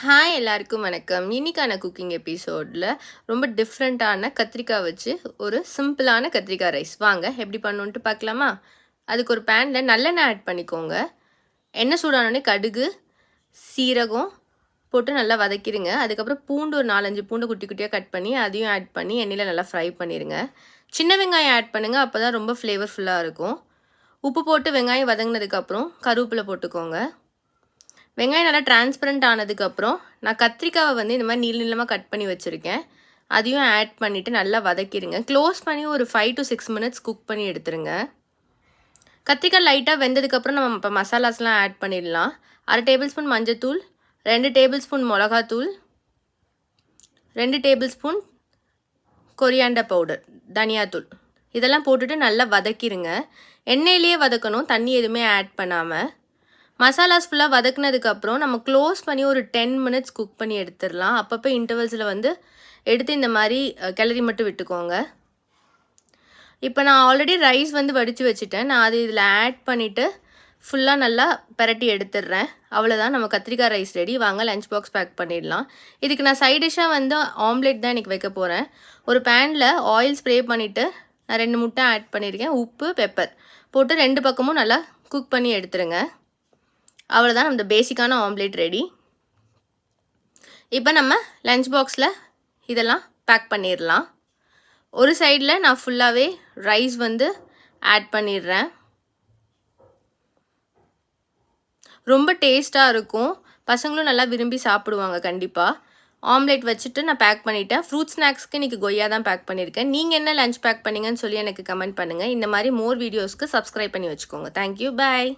Hi எல்லாருக்கும் வணக்கம். இன்னைக்கான குக்கிங் எபிசோடில் ரொம்ப டிஃப்ரெண்ட்டான கத்திரிக்காய் வச்சு ஒரு சிம்பிளான கத்திரிக்காய் ரைஸ். வாங்க எப்படி பண்ணணுன்ட்டு பார்க்கலாமா? அதுக்கு ஒரு பேனில் நல்லெண்ணெய் ஆட் பண்ணிக்கோங்க. எண்ணெய் சூடானோடனே கடுகு, சீரகம் போட்டு நல்லா வதக்கிடுங்க. அதுக்கப்புறம் பூண்டு ஒரு 4-5 பூண்டு குட்டி குட்டியாக கட் பண்ணி அதையும் ஆட் பண்ணி எண்ணெயில் நல்லா ஃப்ரை பண்ணிடுங்க. சின்ன வெங்காயம் ஆட் பண்ணுங்கள், அப்போ தான் ரொம்ப ஃப்ளேவர்ஃபுல்லாக இருக்கும். உப்பு போட்டு வெங்காயம் வதங்கினதுக்கப்புறம் கருவேப்பிலை போட்டுக்கோங்க. வெங்காயம் நல்லா டிரான்ஸ்பரண்ட் ஆனதுக்கப்புறம் நான் கத்திரிக்காவை இந்த மாதிரி நீளமாக கட் பண்ணி வச்சுருக்கேன். அதையும் ஆட் பண்ணிவிட்டு நல்லா வதக்கிடுங்க. க்ளோஸ் பண்ணி ஒரு 5 to 6 மினிட்ஸ் குக் பண்ணி எடுத்துருங்க. கத்திரிக்காய் லைட்டாக வெந்ததுக்கப்புறம் நம்ம இப்போ மசாலாஸ்லாம் ஆட் பண்ணிடலாம். 1/2 டேபிள் ஸ்பூன் மஞ்சத்தூள், 2 டேபிள் ஸ்பூன் மிளகாத்தூள், 2 டேபிள் ஸ்பூன் கொரியாண்டர் பவுடர், தனியாத்தூள், இதெல்லாம் போட்டுட்டு நல்லா வதக்கிடுங்க. எண்ணெயிலேயே வதக்கணும், தண்ணி எதுவுமே ஆட் பண்ணாமல். மசாலாஸ் ஃபுல்லாக வதக்குனதுக்கப்புறம் நம்ம க்ளோஸ் பண்ணி ஒரு 10 மினிட்ஸ் குக் பண்ணி எடுத்துடலாம். அப்பப்போ இன்டர்வல்ஸில் எடுத்து இந்த மாதிரி கிளறி மட்டும் விட்டுக்கோங்க. இப்போ நான் ஆல்ரெடி ரைஸ் வடித்து வச்சுட்டேன். நான் அது இதில் ஆட் பண்ணிவிட்டு ஃபுல்லாக நல்லா பரட்டி எடுத்துடுறேன். அவ்வளோதான், நம்ம கத்திரிக்காய் ரைஸ் ரெடி. வாங்க லஞ்ச் பாக்ஸ் பேக் பண்ணிடலாம். இதுக்கு நான் சைட் டிஷ்ஷாக ஆம்லேட் தான் இன்றைக்கி வைக்க போகிறேன். ஒரு பேனில் ஆயில் ஸ்ப்ரே பண்ணிவிட்டு நான் 2 முட்டை ஆட் பண்ணியிருக்கேன். உப்பு, பெப்பர் போட்டு 2 பக்கமும் நல்லா குக் பண்ணி எடுத்துருங்க. அவ்வளோதான், நம்ம பேசிக்கான ஆம்லேட் ரெடி. இப்போ நம்ம லஞ்ச் பாக்ஸில் இதெல்லாம் பேக் பண்ணிடலாம். ஒரு சைடில் நான் ஃபுல்லாகவே ரைஸ் ஆட் பண்ணிடுறேன். ரொம்ப டேஸ்ட்டாக இருக்கும், பசங்களும் நல்லா விரும்பி சாப்பிடுவாங்க கண்டிப்பாக. ஆம்லேட் வச்சுட்டு நான் பேக் பண்ணிட்டேன். ஃப்ரூட் ஸ்நாக்ஸ்க்கு இன்றைக்கி கொய்யா தான் பேக் பண்ணியிருக்கேன். நீங்கள் என்ன லஞ்ச் பேக் பண்ணிங்கன்னு சொல்லி எனக்கு கமெண்ட் பண்ணுங்கள். இந்த மாதிரி மோர் வீடியோஸ்க்கு சப்ஸ்கிரைப் பண்ணி வச்சுக்கோங்க. தேங்க்யூ, பாய்.